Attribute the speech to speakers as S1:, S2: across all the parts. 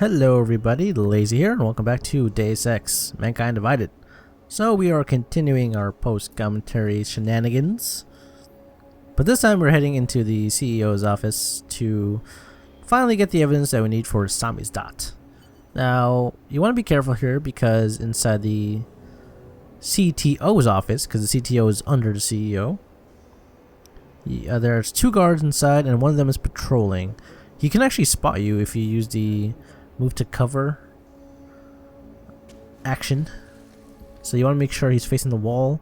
S1: Hello everybody, Lazy here, and welcome back to Deus Ex, Mankind Divided. So we are continuing our post-commentary shenanigans, but this time we're heading into the CEO's office to finally get the evidence that we need for Samizdat. Now, you want to be careful here because inside the CTO's office, because the CTO is under the CEO, there's two guards inside and one of them is patrolling. He can actually spot you if you use the move to cover action. So you want to make sure he's facing the wall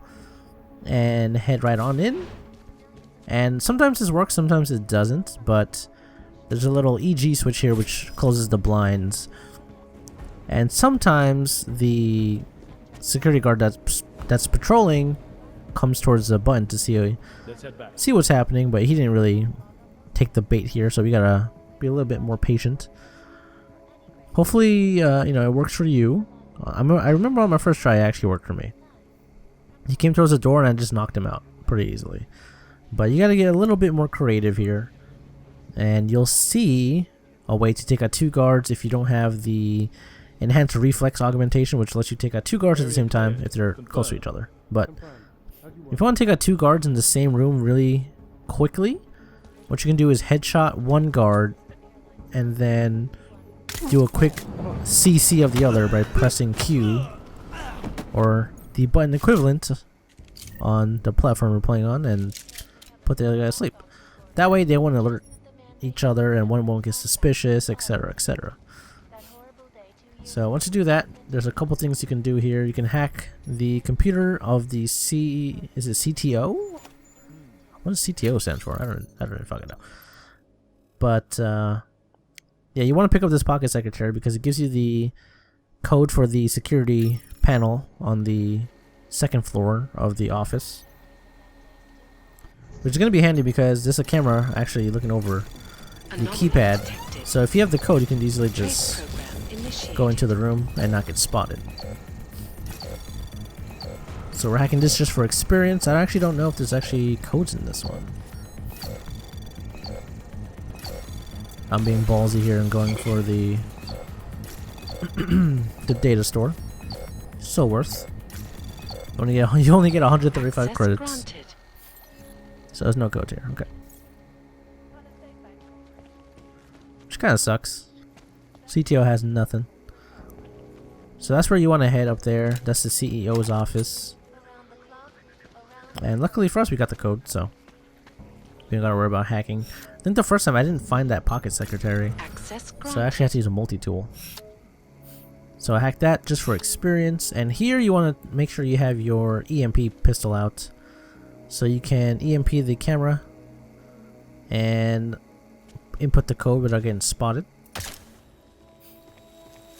S1: and head right on in. And sometimes this works, sometimes it doesn't, but there's a little EG switch here which closes the blinds. And sometimes the security guard that's patrolling comes towards the button to see what's happening, but he didn't really take the bait here, so we gotta be a little bit more patient. Hopefully, it works for you. I remember on my first try, it actually worked for me. He came towards the door and I just knocked him out pretty easily. But you gotta get a little bit more creative here. And you'll see a way to take out two guards if you don't have the enhanced reflex augmentation, which lets you take out two guards at the same time if they're close to each other. But if you want to take out two guards in the same room really quickly, what you can do is headshot one guard and then do a quick CC of the other by pressing Q or the button equivalent on the platform we're playing on and put the other guy to sleep. That way they won't alert each other and one won't get suspicious, etc, etc. So once you do that, there's a couple things you can do here. You can hack the computer of the is it CTO? What does CTO stand for? I don't really fucking know. But yeah, you want to pick up this pocket secretary because it gives you the code for the security panel on the second floor of the office, which is going to be handy because there's a camera actually looking over the keypad. So if you have the code, you can easily just go into the room and not get spotted. So we're hacking this just for experience. I actually don't know if there's actually codes in this one. I'm being ballsy here and going for the the data store. So worth. You only get 135 credits. So there's no code here. Okay. Which kind of sucks. CTO has nothing. So that's where you want to head up there. That's the CEO's office. And luckily for us, we got the code, so we don't gotta worry about hacking. I think the first time I didn't find that pocket secretary, so I actually had to use a multi-tool. So I hacked that just for experience. And here you want to make sure you have your EMP pistol out, so you can EMP the camera and input the code without getting spotted.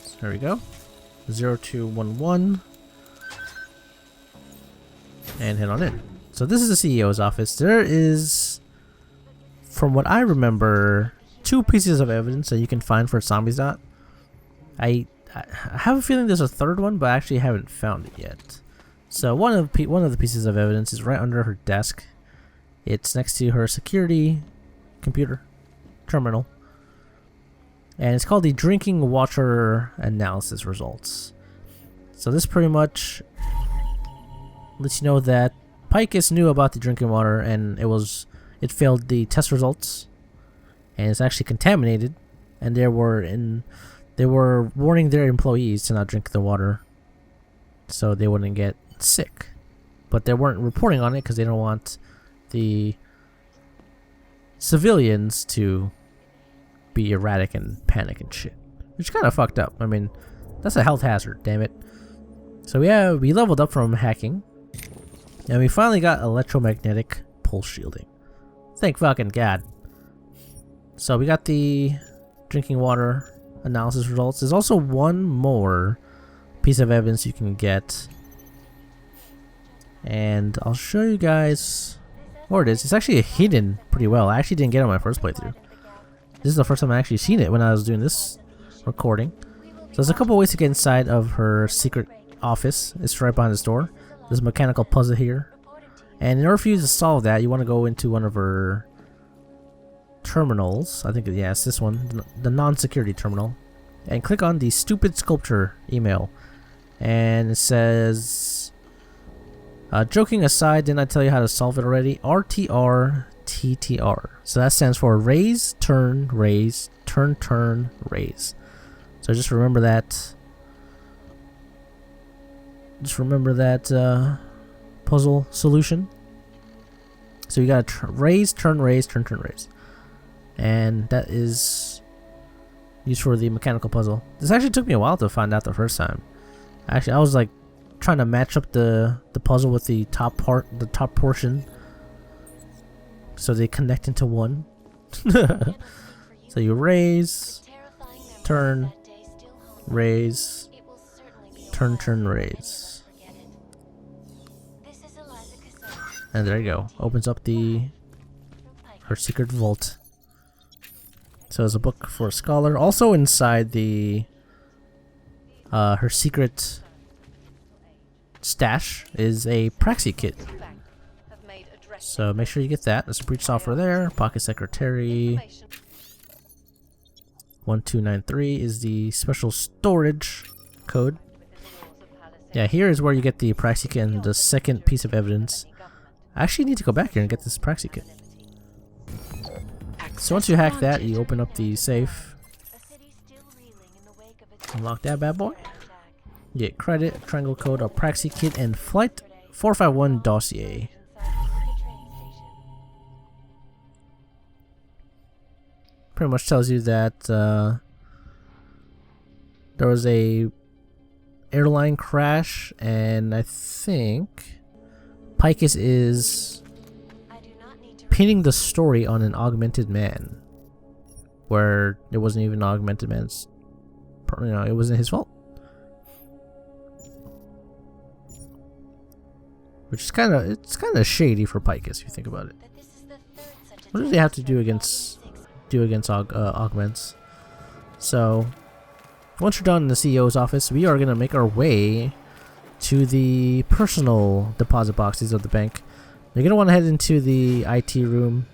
S1: So there we go. 0211 and head on in. So this is the CEO's office. There is, from what I remember, two pieces of evidence that you can find for Samizdat. I have a feeling there's a third one, but I actually haven't found it yet. So one of the pieces of evidence is right under her desk. It's next to her security computer terminal. And it's called the drinking water analysis results. So this pretty much lets you know that Pacifist knew about the drinking water and it failed the test results and it's actually contaminated, and they were warning their employees to not drink the water so they wouldn't get sick. But they weren't reporting on it because they don't want the civilians to be erratic and panic and shit, which kind of fucked up. I mean, that's a health hazard, damn it. So we leveled up from hacking, and we finally got electromagnetic pulse shielding. Thank fucking God. So we got the drinking water analysis results. There's also one more piece of evidence you can get, and I'll show you guys where it is. It's actually hidden pretty well. I actually didn't get it on my first playthrough. This is the first time I actually seen it when I was doing this recording. So there's a couple ways to get inside of her secret office. It's right behind this door. There's a mechanical puzzle here. And in order for you to solve that, you want to go into one of her terminals. I think, yeah, it's this one, the non-security terminal. and click on the stupid sculpture email. And it says, joking aside, didn't I tell you how to solve it already? RTR TTR. So that stands for raise, turn, raise, turn, turn, raise. So just remember that. Just remember that puzzle solution. So you gotta raise, turn, raise, turn, turn, raise. And that is used for the mechanical puzzle. This actually took me a while to find out the first time. Actually, I was like trying to match up the puzzle with the top portion, so they connect into one. So you raise, turn, raise, turn, turn, raise, and there you go. Opens up her secret vault. So it's a book for a scholar. Also inside the her secret stash is a Praxi kit. So make sure you get that. There's a breach software there. Pocket secretary. 1293 is the special storage code. Yeah, here is where you get the Praxi kit and the second piece of evidence. I actually need to go back here and get this Praxi kit. So once you hack that, you open up the safe. Unlock that bad boy. You get credit, triangle code, a Praxi kit, and flight 451 dossier. Pretty much tells you that there was a airline crash, and I think Picus is pinning the story on an augmented man, where it wasn't even an augmented man's. It wasn't his fault. Which is kind of shady for Picus if you think about it. What do they have to do against augments? So once you're done in the CEO's office, we are gonna make our way to the personal deposit boxes of the bank. You're gonna want to head into the IT room,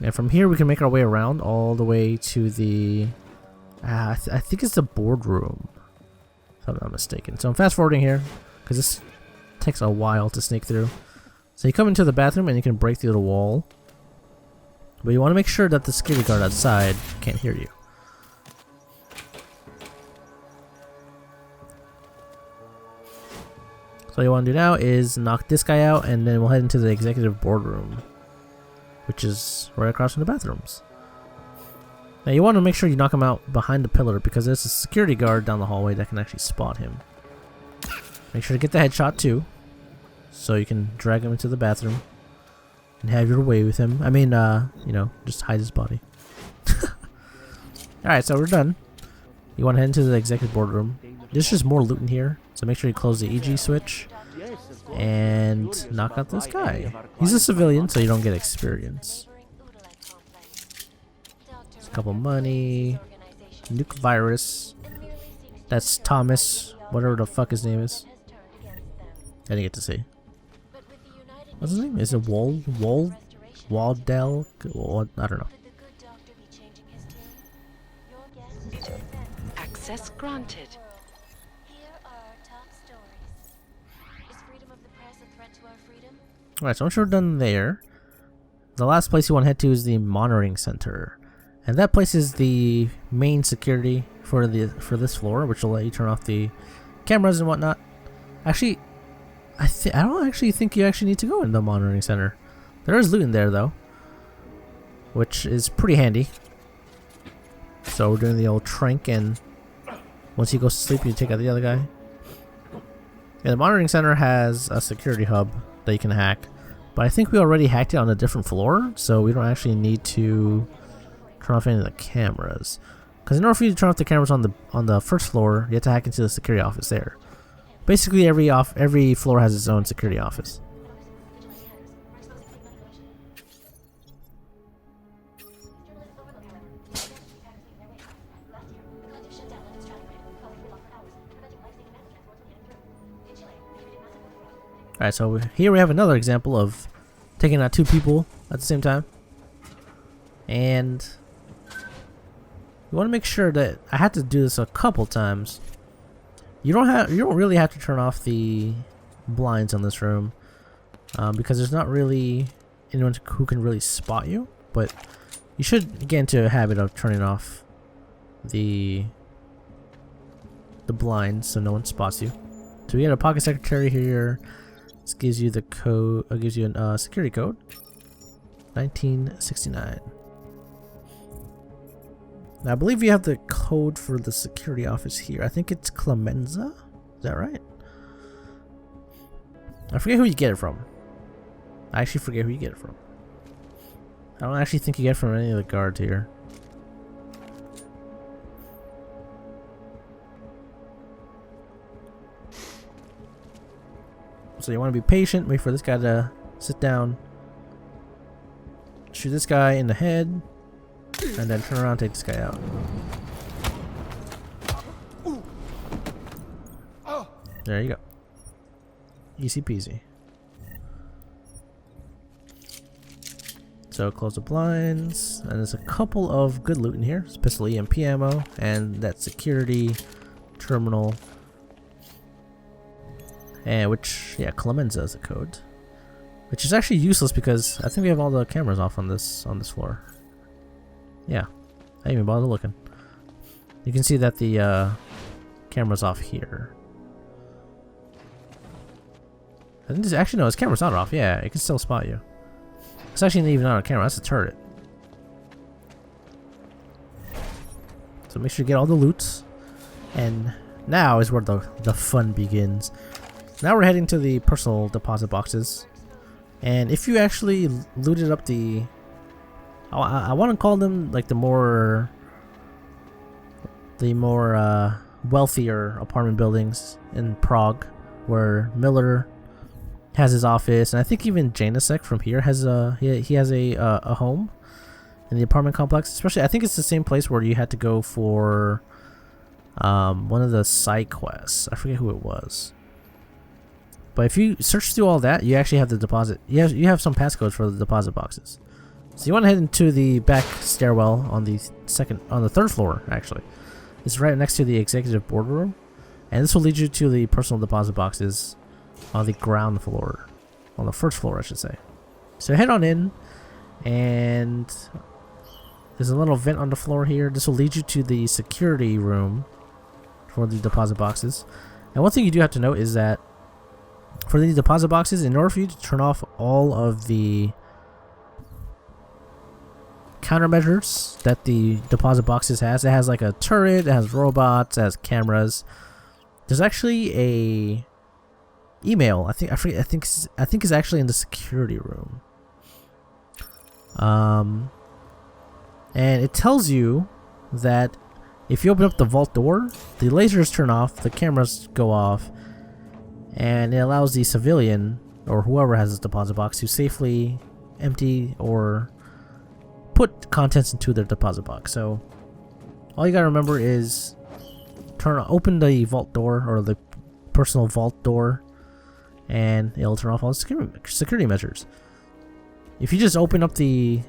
S1: and from here we can make our way around all the way to the I think it's the boardroom, if I'm not mistaken. So I'm fast forwarding here because this takes a while to sneak through. So you come into the bathroom and you can break through the wall, but you want to make sure that the security guard outside can't hear you. So what you want to do now is knock this guy out, and then we'll head into the executive boardroom, which is right across from the bathrooms. Now you want to make sure you knock him out behind the pillar, because there's a security guard down the hallway that can actually spot him. Make sure to get the headshot too, so you can drag him into the bathroom and have your way with him. I mean, you know, just hide his body. Alright, so we're done. You want to head into the executive boardroom. There's just more loot in here, so make sure you close the EG switch and knock out this guy. He's a civilian, so you don't get experience. There's a couple money, nuke virus. That's Thomas, whatever the fuck his name is. I didn't get to see. What's his name? Is it Waldell? I don't know.
S2: Access granted.
S1: Alright, so once you're done there, the last place you want to head to is the monitoring center. And that place is the main security for this floor, which will let you turn off the cameras and whatnot. Actually, I don't actually think you actually need to go in the monitoring center. There is loot in there though, which is pretty handy. So we're doing the old trank, and once he goes to sleep, you take out the other guy. Yeah, the monitoring center has a security hub that you can hack, but I think we already hacked it on a different floor, so we don't actually need to turn off any of the cameras. Because in order for you to turn off the cameras on the first floor, you have to hack into the security office there. Basically, every floor has its own security office. Alright, so here we have another example of taking out two people at the same time. And you want to make sure that I had to do this a couple times. You don't really have to turn off the blinds on this room because there's not really anyone who can really spot you. But you should get into a habit of turning off the blinds so no one spots you. So we got a pocket secretary here. This gives you the code. Gives you a security code. 1969. Now I believe you have the code for the security office here. I think it's Clemenza. Is that right? I forget who you get it from. I actually forget who you get it from. I don't actually think you get it from any of the guards here. So you want to be patient, wait for this guy to sit down, shoot this guy in the head, and then turn around and take this guy out. There you go. Easy peasy. So close the blinds, and there's a couple of good loot in here. It's pistol EMP ammo, and that security terminal. And which, yeah, Clemenza is the code. Which is actually useless because I think we have all the cameras off on this floor. Yeah, I didn't even bother looking. You can see that the camera's off here. I think this, actually no, this camera's not off. Yeah, it can still spot you. It's actually not even on a camera. That's a turret. So make sure you get all the loots. And now is where the fun begins. Now we're heading to the personal deposit boxes. And if you actually looted up the... I want to call them like the more wealthier apartment buildings in Prague, where Miller has his office, and I think even Janisek from here has he has a home in the apartment complex. Especially, I think it's the same place where you had to go for one of the side quests. I forget who it was. But if you search through all that, you actually have the deposit. You have some passcodes for the deposit boxes. So you want to head into the back stairwell on the third floor. Actually, it's right next to the executive boardroom, and this will lead you to the personal deposit boxes on the ground floor, on the first floor, I should say. So head on in, and there's a little vent on the floor here. This will lead you to the security room for the deposit boxes. And one thing you do have to note is that for the deposit boxes, in order for you to turn off all of the countermeasures that the deposit boxes has, it has like a turret, it has robots, it has cameras. There's actually a email. I think it's actually in the security room. And it tells you that if you open up the vault door, the lasers turn off, the cameras go off, and it allows the civilian or whoever has this deposit box to safely empty or put contents into their deposit box. So all you gotta remember is open the vault door or the personal vault door, and it'll turn off all the security measures. If you just open up the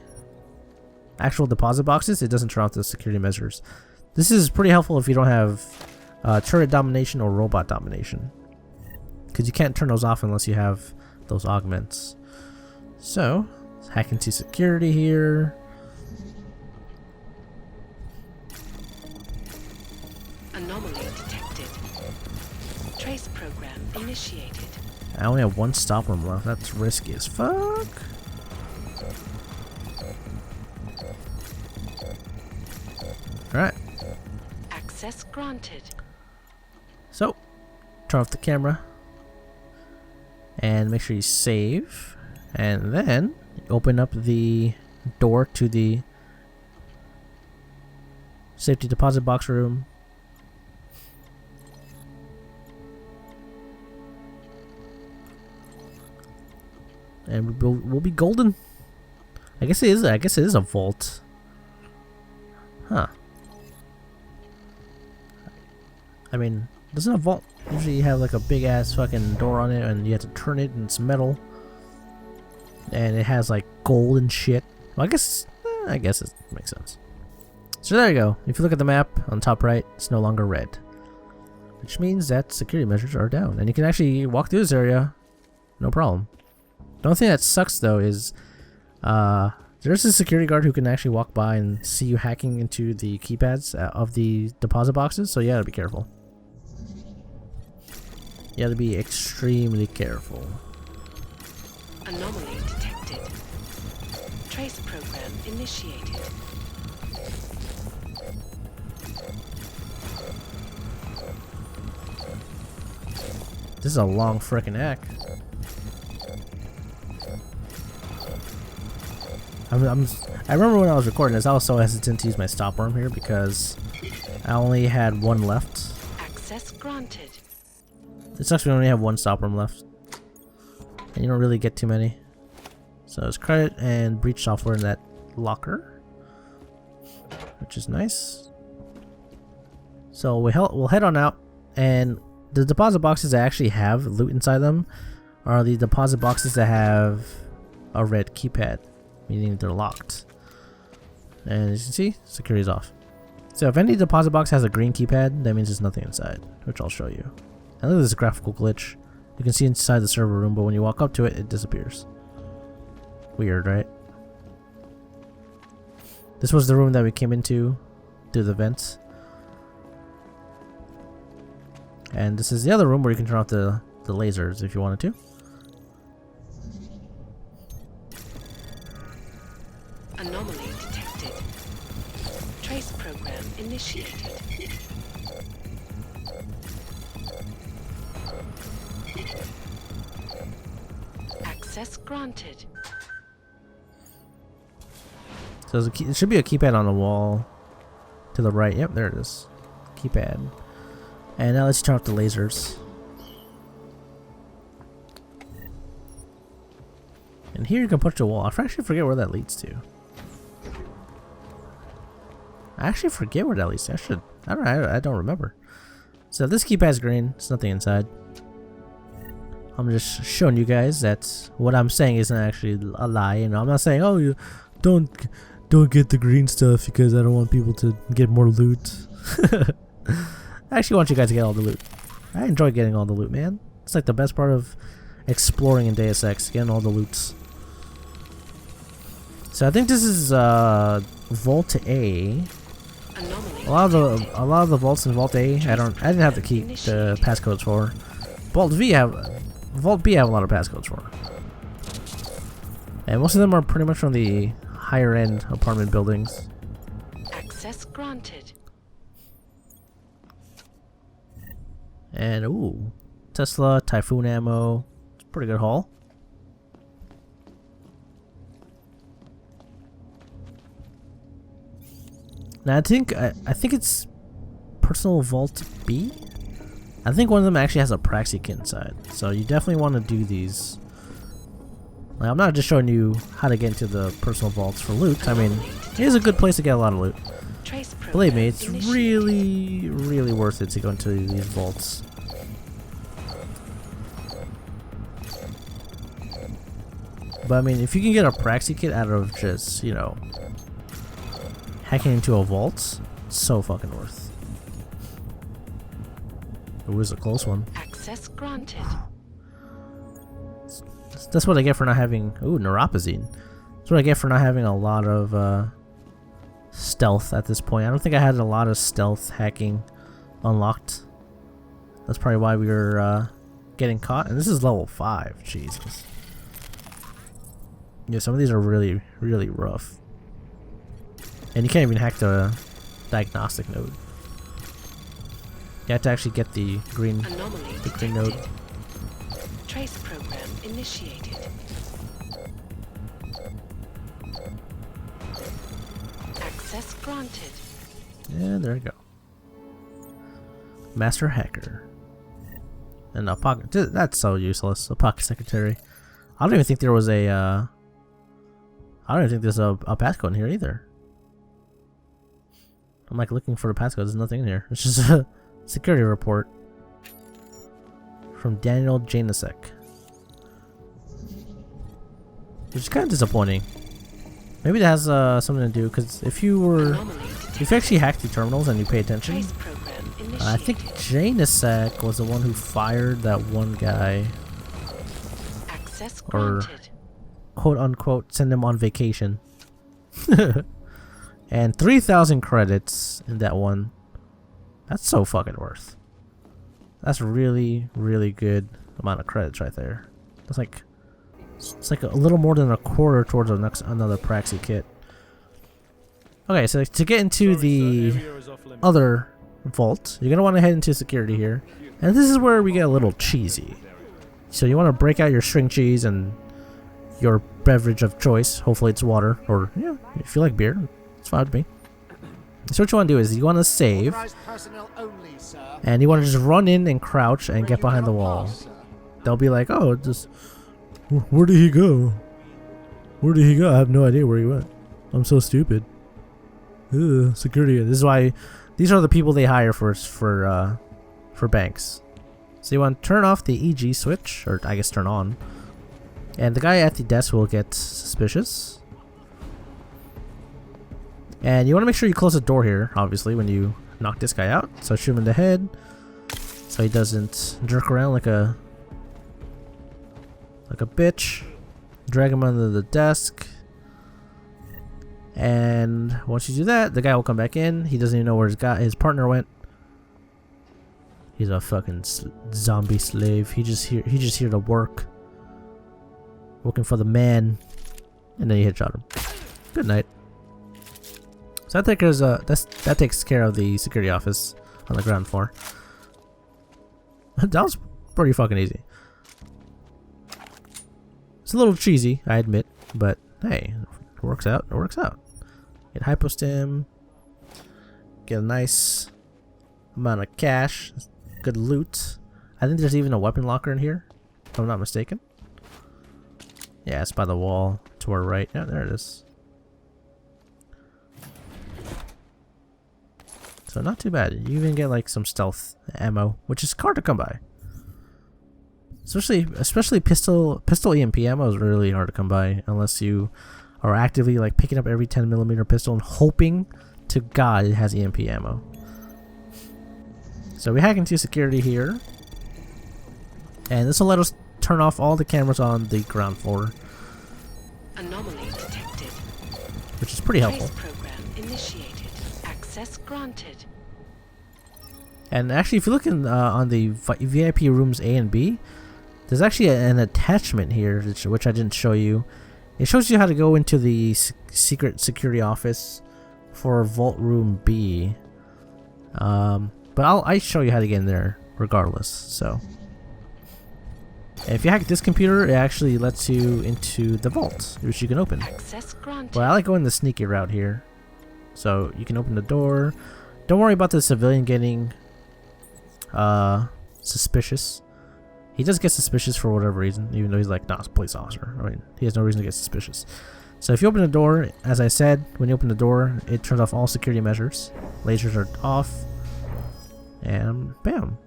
S1: actual deposit boxes, it doesn't turn off the security measures. This is pretty helpful if you don't have turret domination or robot domination, because you can't turn those off unless you have those augments. So let's hack into security here.
S2: Anomaly detected. Trace program initiated.
S1: I only have one stop room left. That's risky as fuck. Alright.
S2: Access granted.
S1: So, turn off the camera. And make sure you save. And then, open up the door to the safety deposit box room. And we'll be golden. I guess it is a vault. Huh. I mean, doesn't a vault usually have like a big ass fucking door on it and you have to turn it and it's metal? And it has like gold and shit. Well, I guess it makes sense. So there you go. If you look at the map on top right, it's no longer red, which means that security measures are down, and you can actually walk through this area, no problem. The only thing that sucks though is there's a security guard who can actually walk by and see you hacking into the keypads of the deposit boxes, so you gotta be careful. You gotta be extremely careful.
S2: Anomaly detected. Trace program initiated.
S1: This is a long frickin' hack. I remember when I was recording this, I was so hesitant to use my stop worm here because I only had one left.
S2: Access granted.
S1: It sucks we only have one stop worm left. And you don't really get too many. So it's credit and breach software in that locker, which is nice. So we'll head on out, and the deposit boxes that actually have loot inside them are the deposit boxes that have a red keypad, meaning they're locked. And as you can see, security's off. So if any deposit box has a green keypad, that means there's nothing inside, which I'll show you. And look at this graphical glitch. You can see inside the server room, but when you walk up to it, it disappears. Weird, right? This was the room that we came into through the vents. And this is the other room where you can turn off the lasers if you wanted to.
S2: Anomaly detected. Trace program initiated. Access granted.
S1: So there's it should be a keypad on the wall to the right. Yep, there it is. Keypad. And now let's turn off the lasers. And here you can punch a wall. I actually forget where that leads to. I actually forget where that leads to. I don't remember. So this keypad's green. There's nothing inside. I'm just showing you guys that what I'm saying isn't actually a lie. You know, I'm not saying, oh, you don't get the green stuff because I don't want people to get more loot. I actually want you guys to get all the loot. I enjoy getting all the loot, man. It's like the best part of exploring in Deus Ex, getting all the loots. So I think this is Vault A. A lot of the vaults in Vault A, I didn't have to keep the passcodes for. Vault B I have a lot of passcodes for. And most of them are pretty much from the higher end apartment buildings.
S2: Access granted.
S1: And ooh, Tesla, Typhoon ammo. It's a pretty good haul. Now I think it's Personal Vault B. I think one of them actually has a Praxi kit inside, so you definitely want to do these. Like, I'm not just showing you how to get into the personal vaults for loot. I mean, it is a good place to get a lot of loot. Believe me, it's really, really worth it to go into these vaults. But I mean, if you can get a Praxi kit out of just, you know, hacking into a vault, it's so fucking worth. It was a close one.
S2: Access granted.
S1: That's what I get for not having. Ooh, neuropazine. That's what I get for not having a lot of stealth at this point. I don't think I had a lot of stealth hacking unlocked. That's probably why we were getting caught. And this is level 5. Jesus. Yeah, some of these are really, really rough. And you can't even hack the diagnostic node. You have to actually get the green node.
S2: Trace program initiated. Access granted.
S1: Yeah, there you go. Master hacker. And a pocket. That's so useless. A pocket secretary. I don't even think there was a. I don't even think there's a passcode in here either. I'm like looking for the passcode. There's nothing in here. It's just a security report from Daniel Janisek, which is kind of disappointing. Maybe that has something to do, because if you were If you actually hack the terminals and you pay attention,
S2: Trace program initiated.
S1: I think Jensen was the one who fired that one guy,
S2: Access
S1: or
S2: granted.
S1: quote unquote send him on vacation. And 3,000 credits in that one. That's so fucking worth. That's really, really good amount of credits right there. It's like a little more than a quarter towards another Praxi kit. Okay, so to get into the other vault, you're gonna want to head into security here, and this is where we get a little cheesy. So you want to break out your string cheese and your beverage of choice. Hopefully it's water, or yeah, if you like beer, it's fine with me. So what you want to do is you want to save, and you want to just run in and crouch and get behind the wall. They'll be like, "Oh, just where did he go? Where did he go? I have no idea where he went. I'm so stupid." Ugh, security. This is why these are the people they hire for banks. So you want to turn off the EG switch, or I guess turn on, and the guy at the desk will get suspicious. And you want to make sure you close the door here, obviously, when you knock this guy out. So shoot him in the head, so he doesn't jerk around like a bitch. Drag him under the desk. And once you do that, the guy will come back in. He doesn't even know where his partner went. He's a fucking zombie slave. He just here to work, working for the man. And then you headshot him. Good night. So that takes care of the security office on the ground floor. That was pretty fucking easy. It's a little cheesy, I admit, but hey, it works out. It works out. Get hypostim. Get a nice amount of cash. Good loot. I think there's even a weapon locker in here, if I'm not mistaken. Yeah, it's by the wall to our right. Yeah, there it is. So not too bad. You even get like some stealth ammo, which is hard to come by. Especially pistol EMP ammo is really hard to come by unless you are actively like picking up every 10mm pistol and hoping to God it has EMP ammo. So we hack into security here, and this will let us turn off all the cameras on the ground floor.
S2: Anomaly detected.
S1: Which is pretty helpful.
S2: Trace program initiated. Access granted.
S1: And actually, if you look in on the VIP rooms A and B, there's actually an attachment here, which I didn't show you. It shows you how to go into the secret security office for Vault Room B. But I'll show you how to get in there regardless. So, and if you hack this computer, it actually lets you into the vault, which you can open.
S2: Access granted.
S1: Well, I like going the sneaky route here. So you can open the door. Don't worry about the civilian getting suspicious. He does get suspicious for whatever reason, even though he's like, nah, it's a police officer. I mean, he has no reason to get suspicious. So if you open the door, as I said, when you open the door, it turns off all security measures. Lasers are off. And bam.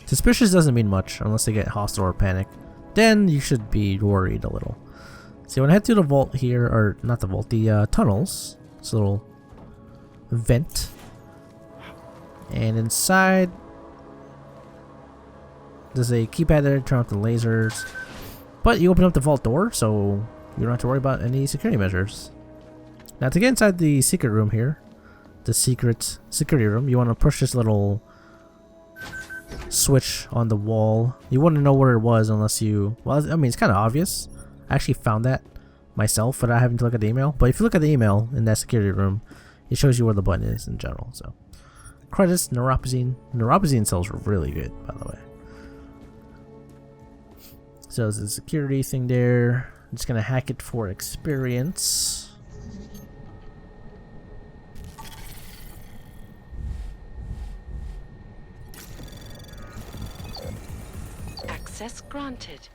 S1: Suspicious doesn't mean much unless they get hostile or panic. Then you should be worried a little. So you want to head to the vault here, or not the vault, the tunnels. It's a little vent. And inside, there's a keypad there to turn off the lasers. But you open up the vault door, so you don't have to worry about any security measures. Now to get inside the secret room here, the secret security room, you want to push this little switch on the wall. You wouldn't know where it was unless you, well, I mean, it's kind of obvious. I actually found that myself without having to look at the email. But if you look at the email in that security room, it shows you where the button is in general. So credits, neuropazine. Neuropazine cells are really good, by the way. So there's a security thing there. I'm just gonna hack it for experience.
S2: Access granted.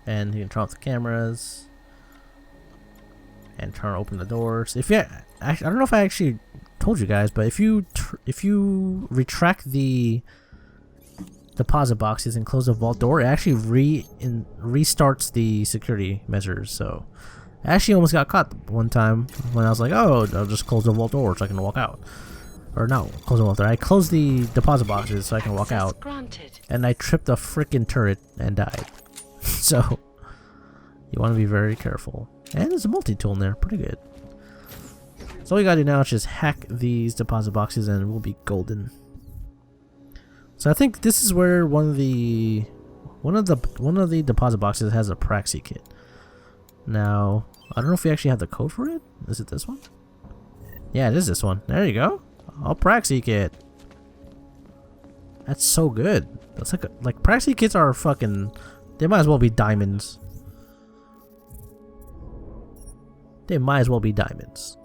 S1: And you can turn off the cameras and open the doors. If you, I don't know if I actually told you guys, but if you retract the deposit boxes and close the vault door, it actually restarts the security measures. So I actually almost got caught one time when I was like, oh, I'll just close the vault door so I can walk out. Or no, close the vault door. I closed the deposit boxes so I can walk out.
S2: Granted.
S1: And I tripped a freaking turret and died. So, you want to be very careful. And there's a multi-tool in there. Pretty good. So all you gotta do now is just hack these deposit boxes and we'll be golden. So I think this is where one of the deposit boxes has a Praxi kit. Now, I don't know if we actually have the code for it. Is it this one? Yeah, it is this one. There you go. Oh, Praxi kit. That's so good. That's like Praxi kits are fucking. They might as well be diamonds. They might as well be diamonds.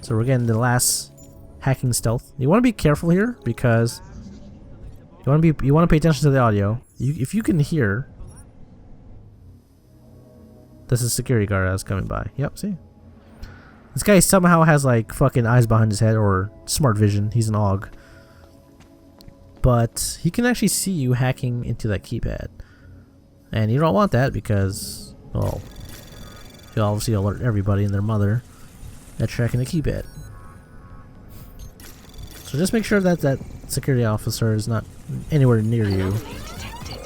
S1: So we're getting the last hacking stealth. You want to be careful here because you want to pay attention to the audio. If you can hear, this is a security guard that's coming by. Yep, see, this guy somehow has like fucking eyes behind his head or smart vision. He's an aug, but he can actually see you hacking into that keypad, and you don't want that because, well, he'll obviously alert everybody and their mother that you're hacking the keypad. So just make sure that that security officer is not anywhere near you.
S2: Anomaly detected.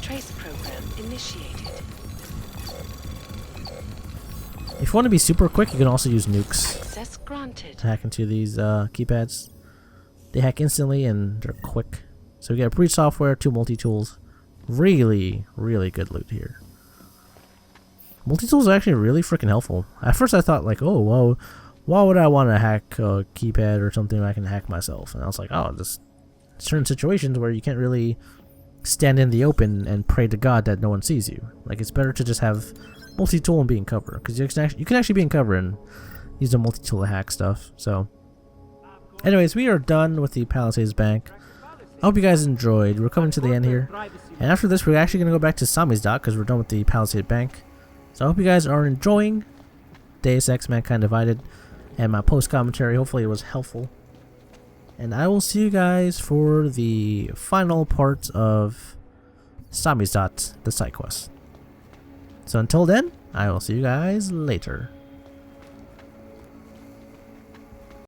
S2: Trace program initiated.
S1: If you want to be super quick, you can also use nukes
S2: Access granted.
S1: to hack into these keypads. They hack instantly and they're quick. So we got breach software, 2 multi-tools. Really, really good loot here. Multi-tools are actually really freaking helpful. At first I thought like, oh, well, why would I want to hack a keypad or something I can hack myself? And I was like, oh, just certain situations where you can't really stand in the open and pray to God that no one sees you. Like, it's better to just have multi-tool and be in cover, because you can actually be in cover and use a multi-tool to hack stuff. So anyways, we are done with the Palisades Bank. I hope you guys enjoyed. We're coming to the end here, and after this we're actually going to go back to Samizdat because we're done with the Palisade Bank. So I hope you guys are enjoying Deus Ex Mankind Divided and my post commentary. Hopefully it was helpful, and I will see you guys for the final part of Samizdat, the side quest. So until then, I will see you guys later.